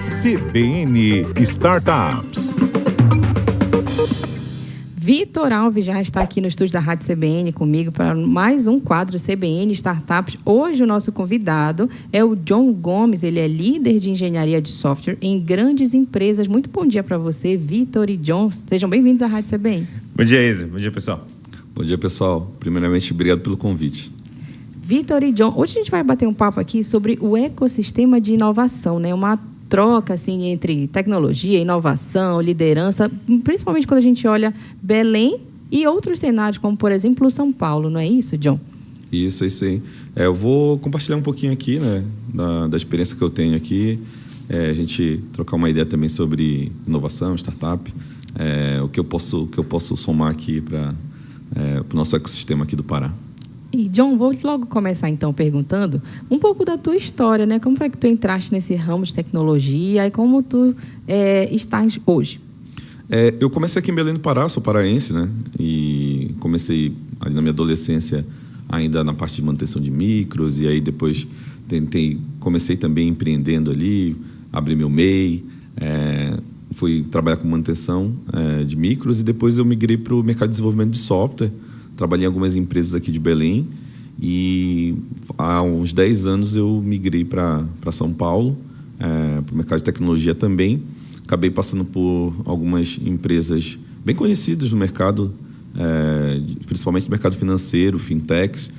CBN Startups. Vitor Alves já está aqui no estúdio da Rádio CBN comigo para mais um quadro CBN Startups. Hoje o nosso convidado é o John Gomes, ele é líder de engenharia de software em grandes empresas. Muito bom dia para você, Vitor e John. Sejam bem-vindos à Rádio CBN. Bom dia, Isa. Bom dia, pessoal. Bom dia, pessoal. Primeiramente, obrigado pelo convite. Vitor e John, hoje a gente vai bater um papo aqui sobre o ecossistema de inovação, né? Uma troca assim, entre tecnologia, inovação, liderança, principalmente quando a gente olha Belém e outros cenários, como, por exemplo, São Paulo, não é isso, John? Isso aí. Eu vou compartilhar um pouquinho aqui, né, da experiência que eu tenho aqui, a gente trocar uma ideia também sobre inovação, startup, o que eu posso somar aqui para o nosso ecossistema aqui do Pará. E, John, vou logo começar, então, perguntando um pouco da tua história, né? Como foi que tu entraste nesse ramo de tecnologia e como tu estás hoje? Eu comecei aqui em Belém do Pará, sou paraense, né? E comecei ali na minha adolescência ainda na parte de manutenção de micros, e aí depois comecei também empreendendo ali, abri meu MEI, fui trabalhar com manutenção de micros, e depois eu migrei para o mercado de desenvolvimento de software. Trabalhei em algumas empresas aqui de Belém e há uns 10 anos eu migrei para São Paulo, para o mercado de tecnologia também. Acabei passando por algumas empresas bem conhecidas no mercado, principalmente no mercado financeiro, fintechs,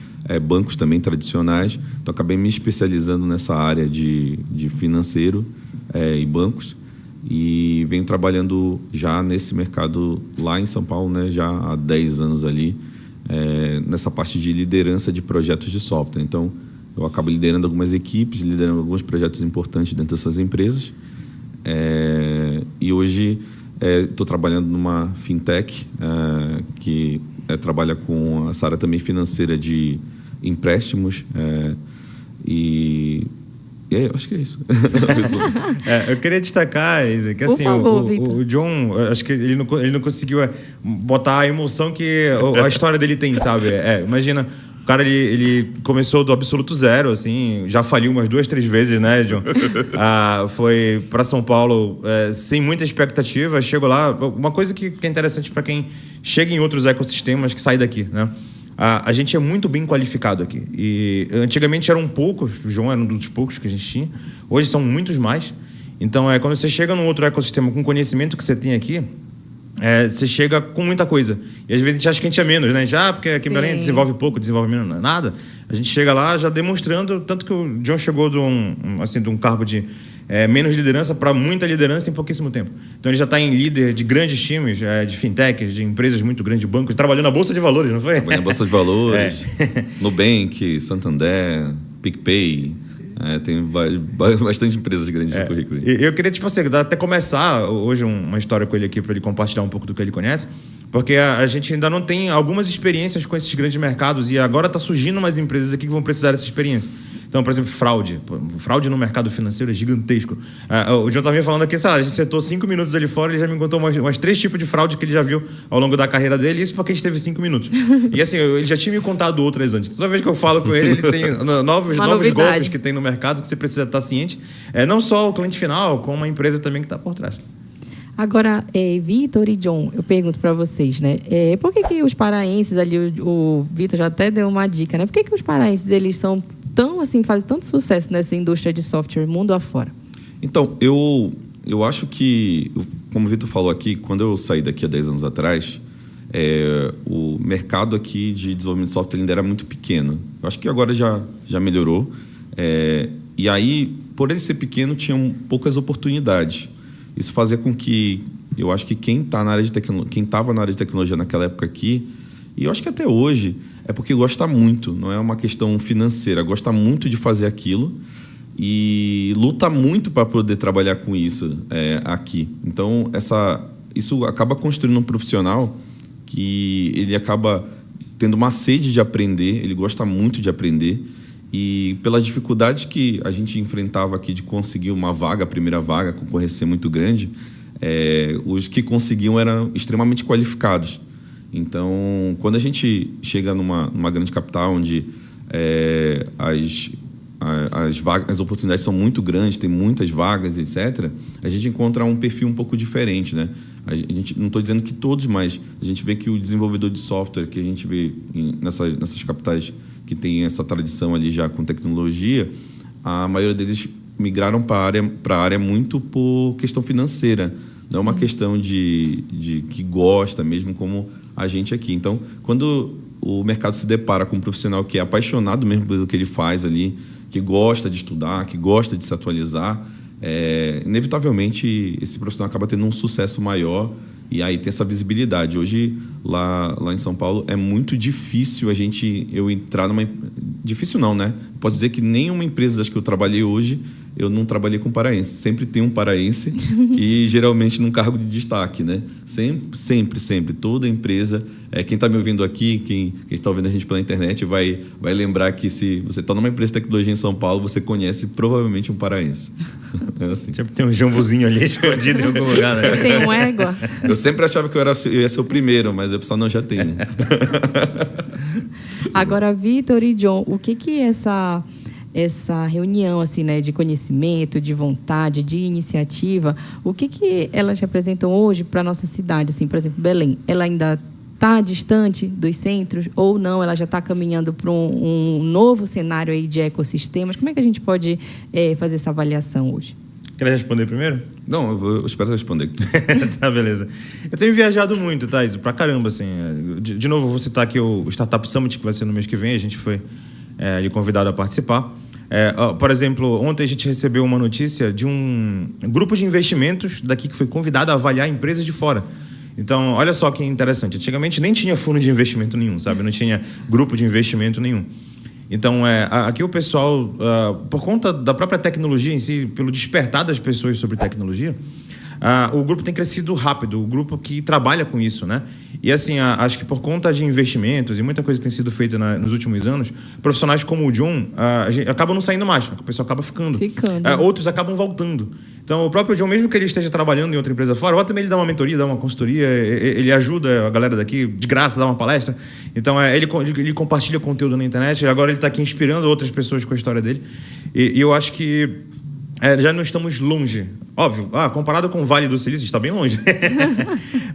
bancos também tradicionais. Então, acabei me especializando nessa área de financeiro e bancos. E venho trabalhando já nesse mercado lá em São Paulo, né, já há 10 anos ali, nessa parte de liderança de projetos de software. Então, eu acabo liderando algumas equipes, liderando alguns projetos importantes dentro dessas empresas. E hoje estou trabalhando numa fintech que trabalha com essa área também financeira de empréstimos. Eu acho que é isso. Eu queria destacar, Isa, que assim, o John, acho que ele não conseguiu botar a emoção que a história dele tem, sabe? Imagina, o cara ele começou do absoluto zero, assim, já faliu umas 2, 3 vezes, né, John? Foi para São Paulo sem muita expectativa, chegou lá. Uma coisa que é interessante para quem chega em outros ecossistemas que sai daqui, né? A gente é muito bem qualificado aqui. E antigamente eram poucos, o João era um dos poucos que a gente tinha. Hoje são muitos mais. Então, quando você chega num outro ecossistema com o conhecimento que você tem aqui, você chega com muita coisa. E às vezes a gente acha que a gente é menos, né? Porque aqui em Belém desenvolve pouco, desenvolve menos, nada. A gente chega lá já demonstrando, tanto que o John chegou de um cargo de menos liderança para muita liderança em pouquíssimo tempo. Então ele já está em líder de grandes times, de fintechs, de empresas muito grandes, de bancos, trabalhando na Bolsa de Valores, não foi? Trabalhando na Bolsa de Valores, Nubank, Santander, PicPay. Tem bastante empresas grandes de currículo. Eu queria, até começar hoje uma história com ele aqui para ele compartilhar um pouco do que ele conhece, porque a gente ainda não tem algumas experiências com esses grandes mercados e agora está surgindo umas empresas aqui que vão precisar dessa experiência. Então, por exemplo, fraude. Fraude no mercado financeiro é gigantesco. O John estava me falando aqui, a gente setou 5 minutos ali fora, ele já me contou umas 3 tipos de fraude que ele já viu ao longo da carreira dele, isso porque a gente teve 5 minutos. E assim, ele já tinha me contado outras antes. Toda vez que eu falo com ele tem novos golpes que tem no mercado que você precisa estar ciente. Não só o cliente final, como a empresa também que está por trás. Agora, Vitor e John, eu pergunto para vocês, né? Por que os paraenses ali, o Vitor já até deu uma dica, né? Por que os paraenses, eles são fazem tanto sucesso nessa indústria de software mundo afora? Então, eu acho que, como o Vitor falou aqui, quando eu saí daqui há 10 anos atrás, o mercado aqui de desenvolvimento de software ainda era muito pequeno. Eu acho que agora já melhorou. E aí, por ele ser pequeno, tinham poucas oportunidades. Isso fazia com que, eu acho que quem estava na área de tecnologia naquela época aqui, e eu acho que até hoje, é porque gosta muito, não é uma questão financeira, gosta muito de fazer aquilo e luta muito para poder trabalhar com isso aqui. Então, isso acaba construindo um profissional que ele acaba tendo uma sede de aprender, ele gosta muito de aprender. E pelas dificuldades que a gente enfrentava aqui de conseguir uma vaga, a primeira vaga, a concorrência muito grande, os que conseguiam eram extremamente qualificados. Então, quando a gente chega numa grande capital onde as oportunidades são muito grandes, tem muitas vagas, etc., a gente encontra um perfil um pouco diferente, né? A gente, não estou dizendo que todos, mas a gente vê que o desenvolvedor de software que a gente vê nessas capitais que tem essa tradição ali já com tecnologia, a maioria deles migraram para a área muito por questão financeira. Não é uma questão de que gosta mesmo, como a gente aqui. Então, quando o mercado se depara com um profissional que é apaixonado mesmo pelo que ele faz ali, que gosta de estudar, que gosta de se atualizar, inevitavelmente esse profissional acaba tendo um sucesso maior e aí tem essa visibilidade. Hoje, lá em São Paulo, é muito difícil eu entrar numa... Difícil não, né? Pode dizer que nenhuma empresa que eu trabalhei hoje, eu não trabalhei com paraense. Sempre tem um paraense e geralmente num cargo de destaque, né? Sempre. Toda empresa... quem está me ouvindo aqui, quem está ouvindo a gente pela internet, vai lembrar que se você está numa empresa de tecnologia em São Paulo, você conhece provavelmente um paraense. É assim. Tipo, tem um jambuzinho ali escondido em algum lugar, né? Tem um égua. Eu sempre achava que eu ia ser o primeiro, mas o pessoal não já tem. Agora, Vitor e John, o que essa reunião assim, né, de conhecimento, de vontade, de iniciativa, o que elas representam hoje para a nossa cidade? Assim, por exemplo, Belém, ela ainda está distante dos centros ou não? Ela já está caminhando para um novo cenário aí de ecossistemas? Como é que a gente pode fazer essa avaliação hoje? Quer responder primeiro? Não, eu espero responder. Tá, beleza. Eu tenho viajado muito, Thaís, pra caramba, assim. De novo, vou citar aqui o Startup Summit, que vai ser no mês que vem. A gente foi convidado a participar. Por exemplo, ontem a gente recebeu uma notícia de um grupo de investimentos daqui que foi convidado a avaliar empresas de fora. Então, olha só que interessante. Antigamente nem tinha fundo de investimento nenhum, sabe? Não tinha grupo de investimento nenhum. Então, aqui o pessoal, por conta da própria tecnologia em si, pelo despertar das pessoas sobre tecnologia, o grupo tem crescido rápido, o grupo que trabalha com isso, né? E assim, acho que por conta de investimentos e muita coisa que tem sido feita nos últimos anos, profissionais como o John acabam não saindo mais, o pessoal acaba ficando. Outros acabam voltando. Então, o próprio John, mesmo que ele esteja trabalhando em outra empresa fora, ou também ele dá uma mentoria, dá uma consultoria, ele ajuda a galera daqui de graça, dá uma palestra. Então, ele compartilha conteúdo na internet, agora ele está aqui inspirando outras pessoas com a história dele. E eu acho que já não estamos longe. Óbvio, comparado com o Vale do Silício, está bem longe.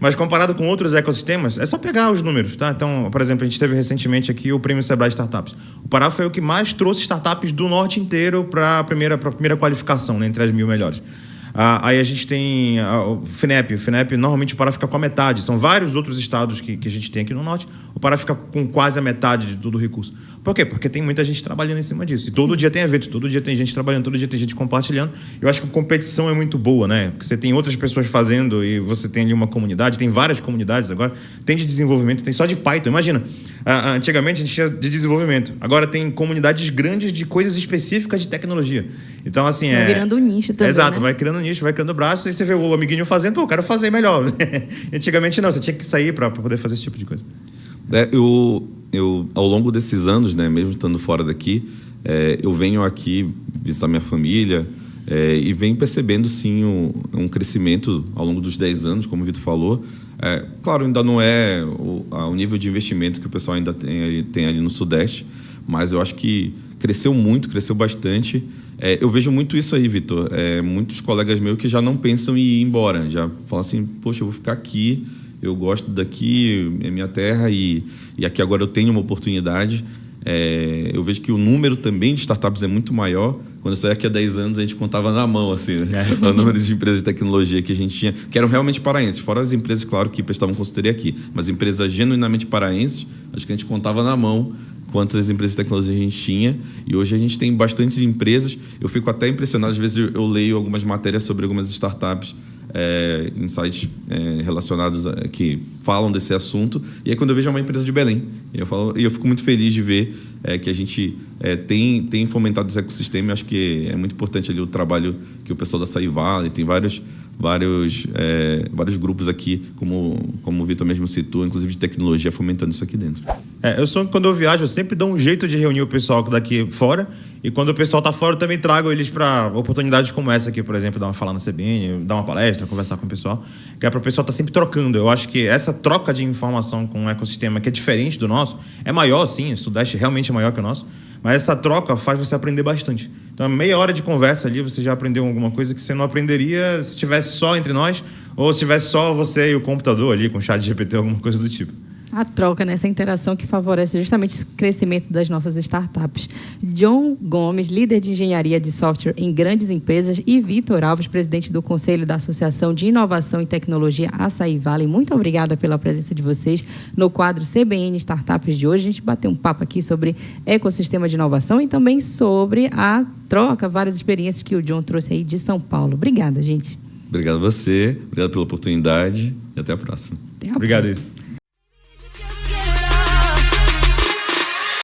Mas comparado com outros ecossistemas, é só pegar os números, tá? Então, por exemplo, a gente teve recentemente aqui o Prêmio Sebrae Startups. O Pará foi o que mais trouxe startups do norte inteiro para a primeira qualificação, né, entre as 1000 melhores. Aí a gente tem o FINEP. O FINEP, normalmente, o Pará fica com a metade. São vários outros estados que a gente tem aqui no norte. O Pará fica com quase a metade de todo o recurso. Por quê? Porque tem muita gente trabalhando em cima disso. E todo dia tem evento, todo dia tem gente trabalhando, todo dia tem gente compartilhando. Eu acho que a competição é muito boa, né? Porque você tem outras pessoas fazendo e você tem ali uma comunidade. Tem várias comunidades agora. Tem de desenvolvimento, tem só de Python. Imagina, antigamente a gente tinha de desenvolvimento. Agora tem comunidades grandes de coisas específicas de tecnologia. Então, assim... Vai virando um nicho também, exato, né? vai criando nicho, vai criando braço, e você vê o amiguinho fazendo, eu quero fazer melhor. Antigamente não, você tinha que sair para poder fazer esse tipo de coisa. Eu, ao longo desses anos, né, mesmo estando fora daqui, eu venho aqui visitar minha família e venho percebendo, sim, um crescimento ao longo dos 10 anos, como o Vitor falou. Claro, ainda não é o nível de investimento que o pessoal ainda tem ali no Sudeste, mas eu acho que cresceu muito, cresceu bastante. Eu vejo muito isso aí, Vitor. Muitos colegas meus que já não pensam em ir embora. Já falam assim, poxa, eu vou ficar aqui, eu gosto daqui, é minha terra e aqui agora eu tenho uma oportunidade. Eu vejo que o número também de startups é muito maior. Quando eu saí aqui há 10 anos, a gente contava na mão, assim, né? O número de empresas de tecnologia que a gente tinha, que eram realmente paraenses. Fora as empresas, claro, que prestavam consultoria aqui. Mas empresas genuinamente paraenses, acho que a gente contava na mão quantas empresas de tecnologia a gente tinha. E hoje a gente tem bastantes empresas. Eu fico até impressionado, às vezes eu leio algumas matérias sobre algumas startups em sites relacionados que falam desse assunto. E aí quando eu vejo uma empresa de Belém, eu fico muito feliz de ver que a gente tem fomentado esse ecossistema. Eu acho que é muito importante ali o trabalho que o pessoal da Açaí Vale, tem vários grupos aqui, como o Vitor mesmo citou, inclusive de tecnologia, fomentando isso aqui dentro. Quando eu viajo, eu sempre dou um jeito de reunir o pessoal daqui fora, e quando o pessoal está fora, eu também trago eles para oportunidades como essa aqui, por exemplo, dar uma fala na CBN, dar uma palestra, conversar com o pessoal, que é para o pessoal estar sempre trocando. Eu acho que essa troca de informação com um ecossistema que é diferente do nosso, é maior, sim, o Sudeste realmente é maior que o nosso, mas essa troca faz você aprender bastante. Então, meia hora de conversa ali, você já aprendeu alguma coisa que você não aprenderia se estivesse só entre nós, ou se tivesse só você e o computador ali, com o chat GPT, alguma coisa do tipo. A troca, essa interação que favorece justamente o crescimento das nossas startups. John Gomes, líder de engenharia de software em grandes empresas, e Vitor Alves, presidente do Conselho da Associação de Inovação e Tecnologia Açaí Valley. Muito obrigada pela presença de vocês no quadro CBN Startups de hoje. A gente bateu um papo aqui sobre ecossistema de inovação e também sobre a troca, várias experiências que o John trouxe aí de São Paulo. Obrigada, gente. Obrigado a você, obrigado pela oportunidade e até a próxima. Obrigado, Isa.